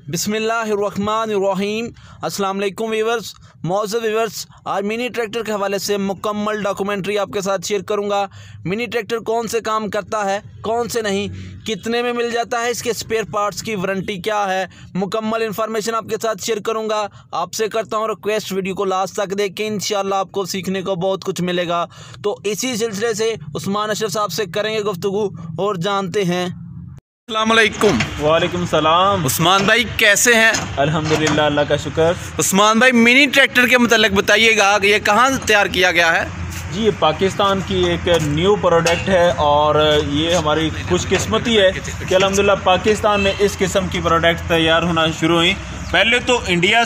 बिस्मिल्लाहिर्रहमानिर्रहीम। अस्सलाम वालेकुम व्यूअर्स, मौजूद व्यूअर्स, आज मिनी ट्रैक्टर के हवाले से मुकम्मल डॉक्यूमेंट्री आपके साथ शेयर करूंगा। मिनी ट्रैक्टर कौन से काम करता है, कौन से नहीं, कितने में मिल जाता है, इसके स्पेयर पार्ट्स की वारंटी क्या है, मुकम्मल इन्फॉर्मेशन आपके साथ शेयर करूंगा। आपसे करता हूं रिक्वेस्ट, वीडियो को लास्ट तक देखें, इंशाल्लाह आपको सीखने को बहुत कुछ मिलेगा। तो इसी सिलसिले से उस्मान अशरफ साहब से करेंगे गुफ्तगू और जानते हैं। अस्सलाम वालेकुम। वालेकुम सलाम। उस्मान भाई कैसे हैं? अल्हम्दुलिल्लाह, अल्लाह का शुक्र। उस्मान भाई, मिनी ट्रैक्टर के मतलब बताइएगा, ये कहाँ तैयार किया गया है? जी, ये पाकिस्तान की एक न्यू प्रोडक्ट है और ये हमारी खुशकिस्मती है कि अल्हम्दुलिल्लाह पाकिस्तान में इस किस्म की प्रोडक्ट तैयार होना शुरू हुई। पहले तो इंडिया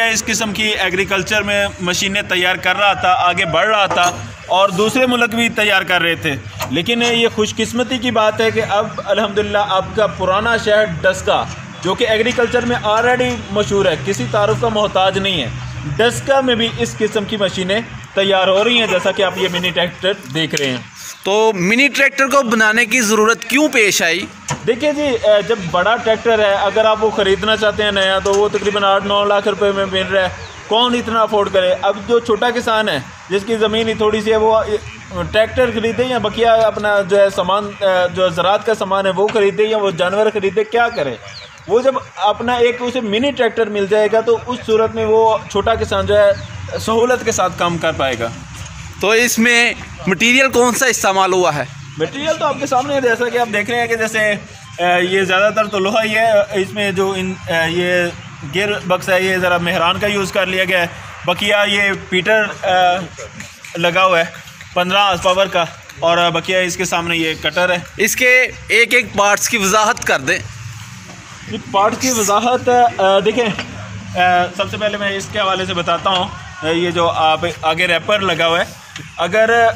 इस किस्म की एग्रीकल्चर में मशीनें तैयार कर रहा था, आगे बढ़ रहा था और दूसरे मुल्क भी तैयार कर रहे थे। लेकिन ये खुशकिस्मती की बात है कि अब अल्हम्दुलिल्लाह आपका पुराना शहर डस्का, जो कि एग्रीकल्चर में ऑलरेडी मशहूर है, किसी तारुफ का मोहताज नहीं है, डस्का में भी इस किस्म की मशीनें तैयार हो रही हैं, जैसा कि आप ये मिनी ट्रैक्टर देख रहे हैं। तो मिनी ट्रैक्टर को बनाने की ज़रूरत क्यों पेश आई? देखिए जी, जब बड़ा ट्रैक्टर है, अगर आप वो ख़रीदना चाहते हैं नया, तो वो तकरीबन 8-9 लाख रुपए में मिल रहा है। कौन इतना अफोर्ड करे? अब जो छोटा किसान है, जिसकी ज़मीन ही थोड़ी सी है, वो ट्रैक्टर ख़रीदे या बकिया अपना जो है सामान, जो ज़राअत का सामान है वो ख़रीदे या वो जानवर ख़रीदे, क्या करे? वो जब अपना एक उसे मिनी ट्रैक्टर मिल जाएगा तो उस सूरत में वो छोटा किसान जो है सहूलत के साथ काम कर पाएगा। तो इसमें मटेरियल कौन सा इस्तेमाल हुआ है? मटेरियल तो आपके सामने है, जैसा कि आप देख रहे हैं कि जैसे ये ज़्यादातर तो लोहा ही है। इसमें जो ये गियर बक्स है, ये ज़रा मेहरान का यूज़ कर लिया गया है। बकिया ये पीटर लगा हुआ है 15 पावर का, और बकिया इसके सामने ये कटर है। इसके एक एक पार्ट्स की वजाहत कर दें। ये पार्ट्स की वजाहत देखें, सबसे पहले मैं इसके हवाले से बताता हूँ। ये जो आप आगे रैपर लगा हुआ है, अगर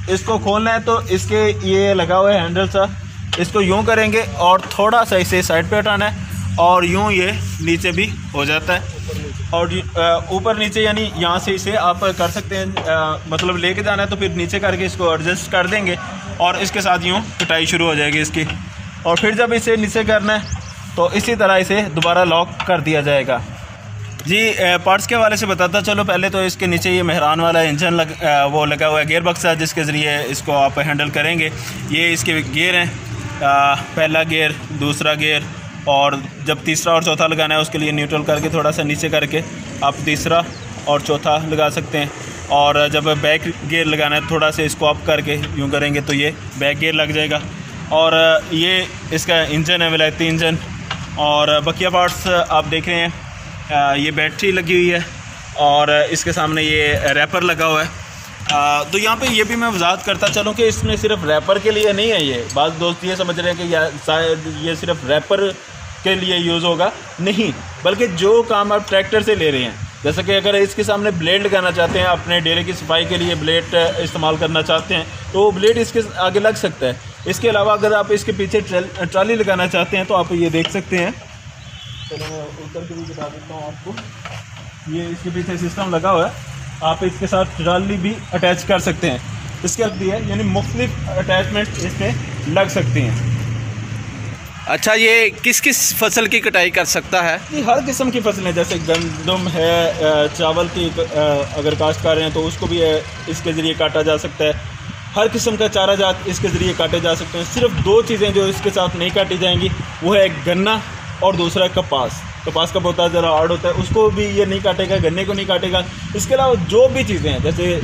इसको खोलना है तो इसके ये लगा हुआ है हैंडल सा, इसको यूँ करेंगे और थोड़ा सा इसे साइड पे हटाना है और यूँ ये नीचे भी हो जाता है। और ऊपर नीचे यानी यहाँ से इसे आप कर सकते हैं, मतलब लेके जाना है तो फिर नीचे करके इसको एडजस्ट कर देंगे और इसके साथ यूँ पिटाई शुरू हो जाएगी इसकी। और फिर जब इसे नीचे करना है तो इसी तरह इसे दोबारा लॉक कर दिया जाएगा। जी, पार्ट्स के हवाले से बताता चलो। पहले तो इसके नीचे ये मेहरान वाला इंजन वो लगा हुआ है, गियर बक्स है, जिसके ज़रिए इसको आप हैंडल करेंगे। ये इसके गियर हैं, पहला गियर, दूसरा गियर, और जब तीसरा और चौथा लगाना है उसके लिए न्यूट्रल करके थोड़ा सा नीचे करके आप तीसरा और चौथा लगा सकते हैं। और जब बैक गियर लगाना है थोड़ा सा इसको अप करके यूँ करेंगे तो ये बैक गियर लग जाएगा। और ये इसका इंजन है, विलायती इंजन। और बकिया पार्ट्स आप देख रहे हैं, ये बैटरी लगी हुई है और इसके सामने ये रैपर लगा हुआ है। तो यहाँ पे ये भी मैं वजाहत करता चलूँ कि इसमें सिर्फ रैपर के लिए नहीं है। ये बात दोस्त ये समझ रहे हैं कि शायद ये सिर्फ रैपर के लिए यूज़ होगा, नहीं, बल्कि जो काम आप ट्रैक्टर से ले रहे हैं, जैसे कि अगर इसके सामने ब्लेड लगाना चाहते हैं, अपने डेरे की सफाई के लिए ब्लेड इस्तेमाल करना चाहते हैं, तो वो ब्लेड इसके आगे लग सकता है। इसके अलावा अगर आप इसके पीछे ट्राली लगाना चाहते हैं तो आप ये देख सकते हैं। चलो मैं ऊपर के भी बता देता हूँ आपको। ये इसके पीछे सिस्टम लगा हुआ है, आप इसके साथ ट्राली भी अटैच कर सकते हैं। इसके भी है, यानी मुख्तलिफ अटैचमेंट इसमें लग सकती हैं। अच्छा, ये किस किस फसल की कटाई कर सकता है? ये हर किस्म की फसलें, जैसे गंदम है, चावल की अगर काश्त कर रहे हैं तो उसको भी इसके ज़रिए काटा जा सकता है। हर किस्म का चारा जात इसके ज़रिए काटे जा सकते हैं। सिर्फ 2 चीज़ें जो इसके साथ नहीं काटी जाएंगी, वो है गन्ना और दूसरा कपास। कपास का पौधा ज़रा हार्ड होता है, उसको भी ये नहीं काटेगा, गन्ने को नहीं काटेगा। इसके अलावा जो भी चीज़ें हैं, जैसे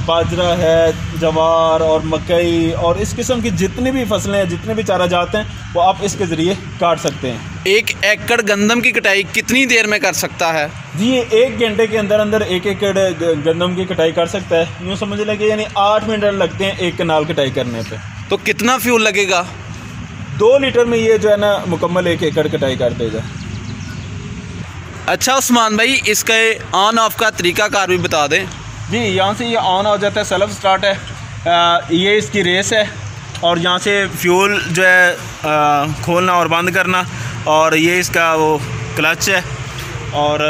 बाजरा है, जवार और मकई और इस किस्म की जितनी भी फसलें हैं, जितने भी चारा जात हैं, वो आप इसके ज़रिए काट सकते हैं। 1 एकड़ गंदम की कटाई कितनी देर में कर सकता है? जी, 1 घंटे के अंदर अंदर 1 एकड़ गंदम की कटाई कर सकता है। यूँ समझ लगे, यानी 8 मिनट लगते हैं एक कनाल कटाई करने पे। तो कितना फ्यूल लगेगा? 2 लीटर में ये जो है ना मुकम्मल 1 एकड़ कटाई कर देगा। अच्छा उस्मान भाई, इसके ऑन ऑफ का तरीकाकार भी बता दें। जी, यहाँ से ये ऑन हो जाता है, सेल्फ स्टार्ट है। ये इसकी रेस है और यहाँ से फ्यूल जो है खोलना और बंद करना, और ये इसका वो क्लच है। और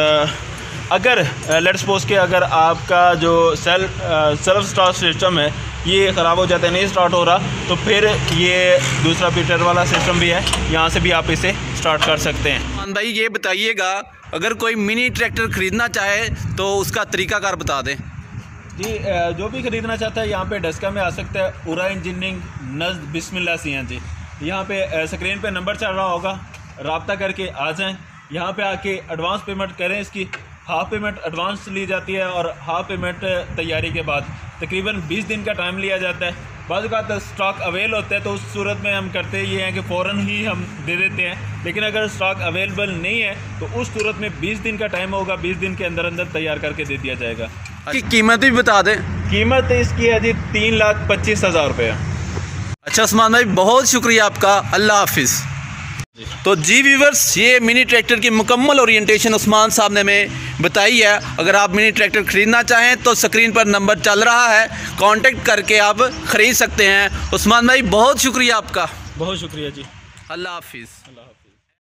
अगर लेट्स सपोज के अगर आपका जो सेल्फ स्टार्ट सिस्टम है ये ख़राब हो जाता है, नहीं स्टार्ट हो रहा, तो फिर ये दूसरा पीटर वाला सिस्टम भी है, यहाँ से भी आप इसे स्टार्ट कर सकते हैं। उस्मान भाई ये बताइएगा, अगर कोई मिनी ट्रैक्टर ख़रीदना चाहे तो उसका तरीकाकार बता दें। जी, जो भी ख़रीदना चाहता है यहाँ पे डस्का में आ सकता है, उरा इंजीनियरिंग नज़ बिस्मिल्लाह CNG। यहाँ पे स्क्रीन पे नंबर चल रहा होगा, रब्ता करके आ जाएं। यहाँ पे आके एडवांस पेमेंट करें, इसकी हाफ़ पेमेंट एडवांस ली जाती है और हाफ़ पेमेंट तैयारी के बाद तकरीबन 20 दिन का टाइम लिया जाता है। बाद का स्टॉक अवेल होता है तो उस सूरत में हम करते ये हैं कि फ़ौरन ही हम दे देते हैं, लेकिन अगर स्टॉक अवेलेबल नहीं है तो उस सूरत में 20 दिन का टाइम होगा, 20 दिन के अंदर अंदर तैयार करके दे दिया जाएगा। की कीमत भी बता दें। कीमत इसकी है जी 3,25,000 रुपये। अच्छा उस्मान भाई, बहुत शुक्रिया आपका, अल्लाह हाफिज़। तो जी व्यूवर्स, ये मिनी ट्रैक्टर की मुकम्मल ओरिएंटेशन उस्मान साहब ने हमें बताई है। अगर आप मिनी ट्रैक्टर ख़रीदना चाहें तो स्क्रीन पर नंबर चल रहा है, कांटेक्ट करके आप ख़रीद सकते हैं। उस्मान भाई बहुत शुक्रिया आपका। बहुत शुक्रिया जी, अल्लाह हाफिज़। अल्लाह हाफिज़।